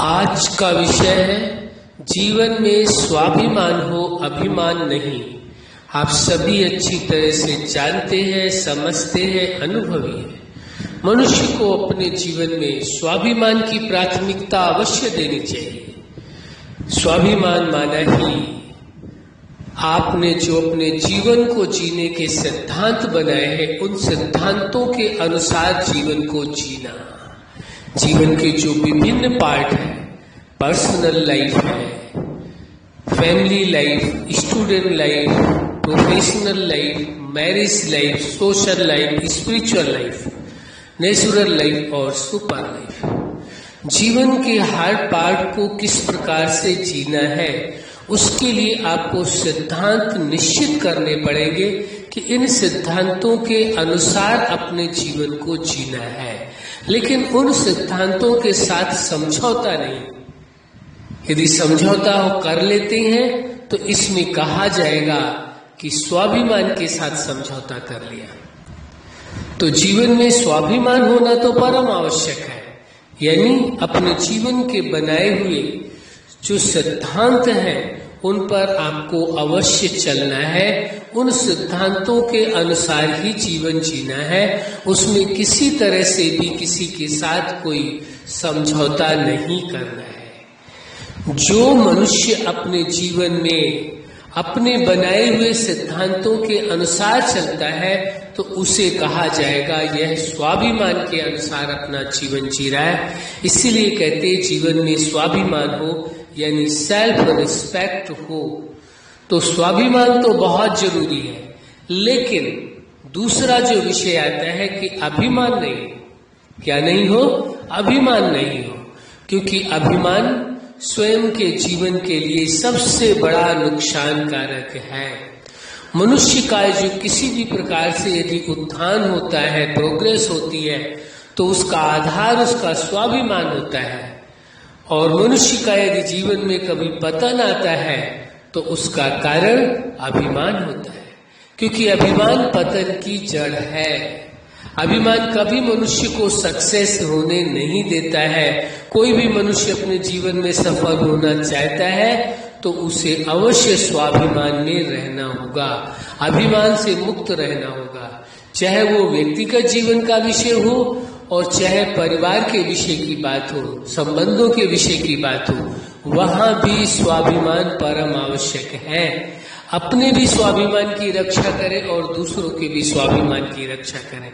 आज का विषय है जीवन में स्वाभिमान हो, अभिमान नहीं। आप सभी अच्छी तरह से जानते हैं, समझते हैं, अनुभवी हैं। मनुष्य को अपने जीवन में स्वाभिमान की प्राथमिकता अवश्य देनी चाहिए। स्वाभिमान माना ही आपने जो अपने जीवन को जीने के सिद्धांत बनाए हैं, उन सिद्धांतों के अनुसार जीवन को जीना। जीवन के जो विभिन्न पार्ट हैं, पर्सनल लाइफ है, family life, student life, professional life, marriage life, social life, spiritual life, natural life और सुपर लाइफ। जीवन के हर पार्ट को किस प्रकार से जीना है, उसके लिए आपको सिद्धांत निश्चित करने पड़ेंगे कि इन सिद्धांतों के अनुसार अपने जीवन को जीना है। लेकिन उन सिद्धांतों के साथ समझौता नहीं। यदि समझौता हो कर लेते हैं तो इसमें कहा जाएगा कि स्वाभिमान के साथ समझौता कर लिया। तो जीवन में स्वाभिमान होना तो परम आवश्यक है। यानी अपने जीवन के बनाए हुए जो सिद्धांत हैं उन पर आपको अवश्य चलना है। उन सिद्धांतों के अनुसार ही जीवन जीना है। उसमें किसी तरह से भी किसी के साथ कोई समझौता नहीं करना है। जो मनुष्य अपने जीवन में अपने बनाए हुए सिद्धांतों के अनुसार चलता है तो उसे कहा जाएगा यह स्वाभिमान के अनुसार अपना जीवन जी रहा है। इसीलिए कहते हैं जीवन में स्वाभिमान हो, यानी सेल्फ रिस्पेक्ट हो। तो स्वाभिमान तो बहुत जरूरी है, लेकिन दूसरा जो विषय आता है कि अभिमान नहीं। क्या नहीं हो? अभिमान नहीं हो। क्योंकि अभिमान स्वयं के जीवन के लिए सबसे बड़ा नुकसान कारक है। मनुष्य का जो किसी भी प्रकार से यदि उत्थान होता है, प्रोग्रेस होती है, तो उसका आधार उसका स्वाभिमान होता है। और मनुष्य का यदि जीवन में कभी पतन आता है तो उसका कारण अभिमान होता है। क्योंकि अभिमान पतन की जड़ है। अभिमान कभी मनुष्य को सक्सेस होने नहीं देता है। कोई भी मनुष्य अपने जीवन में सफल होना चाहता है तो उसे अवश्य स्वाभिमान में रहना होगा, अभिमान से मुक्त रहना होगा। चाहे वो व्यक्तिगत जीवन का विषय हो और चाहे परिवार के विषय की बात हो, संबंधों के विषय की बात हो, वहां भी स्वाभिमान परम आवश्यक है। अपने भी स्वाभिमान की रक्षा करें और दूसरों के भी स्वाभिमान की रक्षा करें।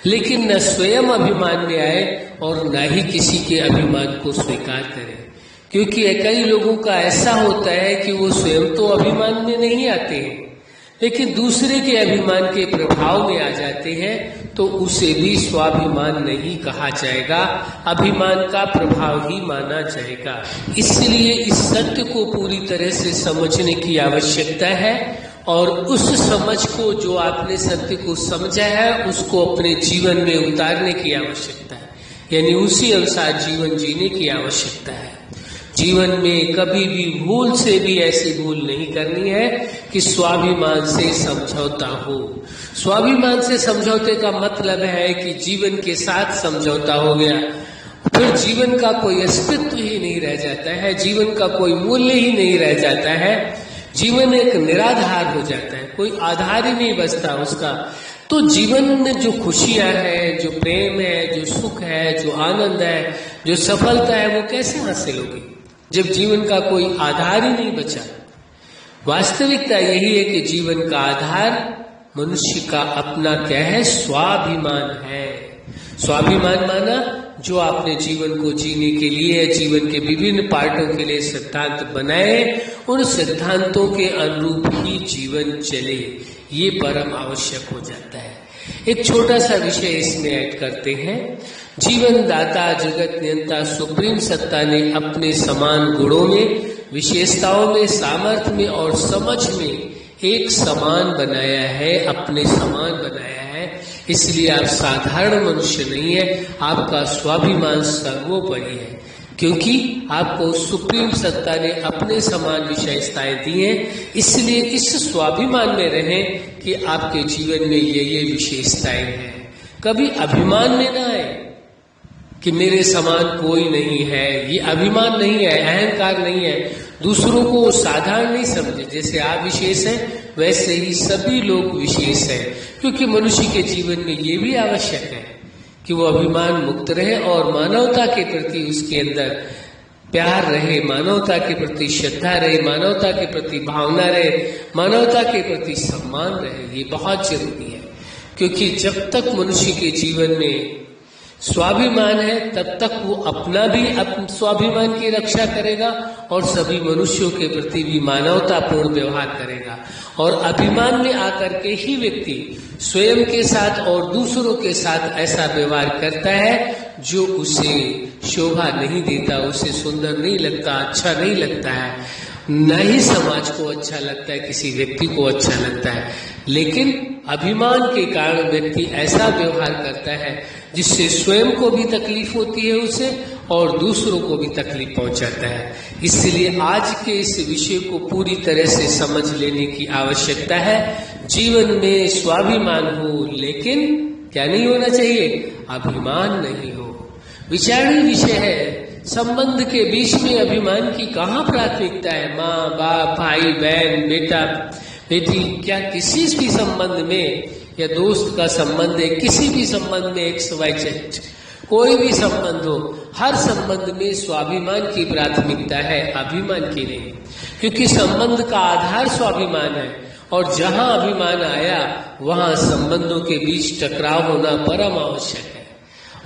लेकिन न स्वयं अभिमान में आए और न ही किसी के अभिमान को स्वीकार करें। क्योंकि कई लोगों का ऐसा होता है कि वो स्वयं तो अभिमान में नहीं आते हैं, लेकिन दूसरे के अभिमान के प्रभाव में आ जाते हैं, तो उसे भी स्वाभिमान नहीं कहा जाएगा, अभिमान का प्रभाव ही माना जाएगा। इसलिए इस सत्य को पूरी तरह से समझने की आवश्यकता है और उस समझ को, जो आपने सत्य को समझा है, उसको अपने जीवन में उतारने की आवश्यकता है। यानी उसी अनुसार जीवन जीने की आवश्यकता है। जीवन में कभी भी भूल से भी ऐसी भूल नहीं करनी है कि स्वाभिमान से समझौता हो। स्वाभिमान से समझौते का मतलब है कि जीवन के साथ समझौता हो गया, फिर जीवन का कोई अस्तित्व ही नहीं रह जाता है, जीवन का कोई मूल्य ही नहीं रह जाता है, जीवन एक निराधार हो जाता है, कोई आधार ही नहीं बचता उसका। तो जीवन में जो खुशियां हैं, जो प्रेम है, जो सुख है, जो आनंद है, जो सफलता है, वो कैसे हासिल होगी जब जीवन का कोई आधार ही नहीं बचा। वास्तविकता यही है कि जीवन का आधार मनुष्य का अपना क्या है? स्वाभिमान है। स्वाभिमान माना जो आपने जीवन को जीने के लिए, जीवन के विभिन्न पार्टों के लिए सिद्धांत बनाए, उन सिद्धांतों के अनुरूप ही जीवन चले। ये परम आवश्यक हो जाता है। एक छोटा सा विषय इसमें ऐड करते हैं। जीवन दाता, जगत नियंता, सुप्रीम सत्ता ने अपने समान गुणों में, विशेषताओं में, सामर्थ्य में और समझ में एक समान बनाया है, अपने समान बनाया है। इसलिए आप साधारण मनुष्य नहीं है, आपका स्वाभिमान सर्वोपरि है। क्योंकि आपको सुप्रीम सत्ता ने अपने समान विशेषताएं दी हैं। इसलिए इस स्वाभिमान में रहें कि आपके जीवन में ये विशेषताएं हैं। कभी अभिमान में ना आए कि मेरे समान कोई नहीं है, ये अभिमान नहीं है, अहंकार नहीं है। दूसरों को साधारण नहीं समझे, जैसे आप विशेष हैं वैसे ही सभी लोग विशेष हैं, क्योंकि मनुष्य के जीवन में ये भी आवश्यक है कि वो अभिमान मुक्त रहे और मानवता के प्रति उसके अंदर प्यार रहे, मानवता के प्रति श्रद्धा रहे, मानवता के प्रति भावना रहे, मानवता के प्रति सम्मान रहे। ये बहुत जरूरी है, क्योंकि जब तक मनुष्य के जीवन में स्वाभिमान है तब तक वो अपना भी स्वाभिमान की रक्षा करेगा और सभी मनुष्यों के प्रति भी मानवतापूर्ण व्यवहार करेगा। और अभिमान में आकर के ही व्यक्ति स्वयं के साथ और दूसरों के साथ ऐसा व्यवहार करता है जो उसे शोभा नहीं देता, उसे सुंदर नहीं लगता, अच्छा नहीं लगता है, न ही समाज को अच्छा लगता है, किसी व्यक्ति को अच्छा लगता है। लेकिन अभिमान के कारण व्यक्ति ऐसा व्यवहार करता है जिससे स्वयं को भी तकलीफ होती है उसे और दूसरों को भी तकलीफ पहुंचाता है। इसलिए आज के इस विषय को पूरी तरह से समझ लेने की आवश्यकता है। जीवन में स्वाभिमान हो, लेकिन क्या नहीं होना चाहिए? अभिमान नहीं हो। विचारणीय विषय है, संबंध के बीच में अभिमान की कहाँ प्राथमिकता है? माँ बाप, भाई बहन, बेटा बेटी, क्या किसी भी संबंध में, या दोस्त का संबंध है, किसी भी संबंध में XYZ कोई भी संबंध हो, हर संबंध में स्वाभिमान की प्राथमिकता है, अभिमान की नहीं। क्योंकि संबंध का आधार स्वाभिमान है और जहां अभिमान आया वहां संबंधों के बीच टकराव होना परम आवश्यक है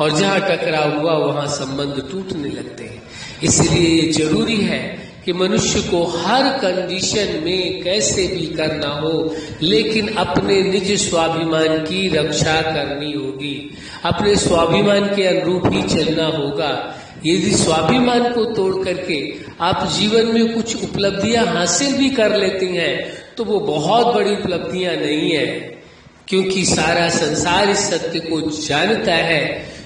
और जहां टकराव हुआ वहां संबंध टूटने लगते हैं। इसलिए जरूरी है कि मनुष्य को हर कंडीशन में कैसे भी करना हो, लेकिन अपने निज स्वाभिमान की रक्षा करनी होगी, अपने स्वाभिमान के अनुरूप ही चलना होगा। यदि स्वाभिमान को तोड़ करके आप जीवन में कुछ उपलब्धियां हासिल भी कर लेती हैं तो वो बहुत बड़ी उपलब्धियां नहीं है, क्योंकि सारा संसार इस सत्य को जानता है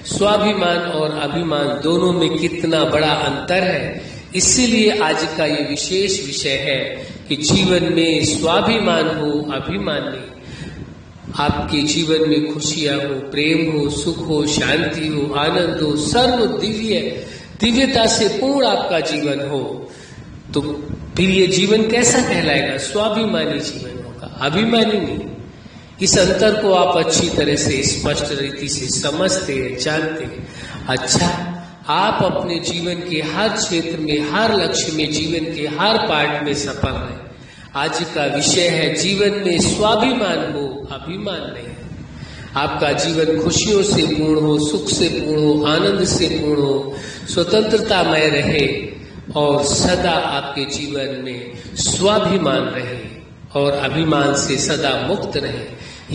स्वाभिमान और अभिमान दोनों में कितना बड़ा अंतर है। इसीलिए आज का ये विशेष विषय है कि जीवन में स्वाभिमान हो, अभिमान नहीं। आपके जीवन में खुशियां हो, प्रेम हो, सुख हो, शांति हो, आनंद हो, सर्व दिव्यता से पूर्ण आपका जीवन हो, तो फिर ये जीवन कैसा कहलाएगा? स्वाभिमानी जीवन होगा, अभिमानी नहीं। इस अंतर को आप अच्छी तरह से स्पष्ट रीति से समझते हैं, जानते हैं। अच्छा, आप अपने जीवन के हर क्षेत्र में, हर लक्ष्य में, जीवन के हर पार्ट में सफल हैं। आज का विषय है जीवन में स्वाभिमान हो, अभिमान नहीं। आपका जीवन खुशियों से पूर्ण हो, सुख से पूर्ण हो, आनंद से पूर्ण हो, स्वतंत्रतामय रहे और सदा आपके जीवन में स्वाभिमान रहे और अभिमान से सदा मुक्त रहे।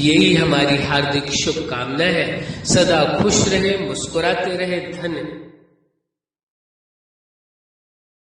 यही हमारी हार्दिक शुभकामना है। सदा खुश रहे, मुस्कुराते रहे। धन्यवाद।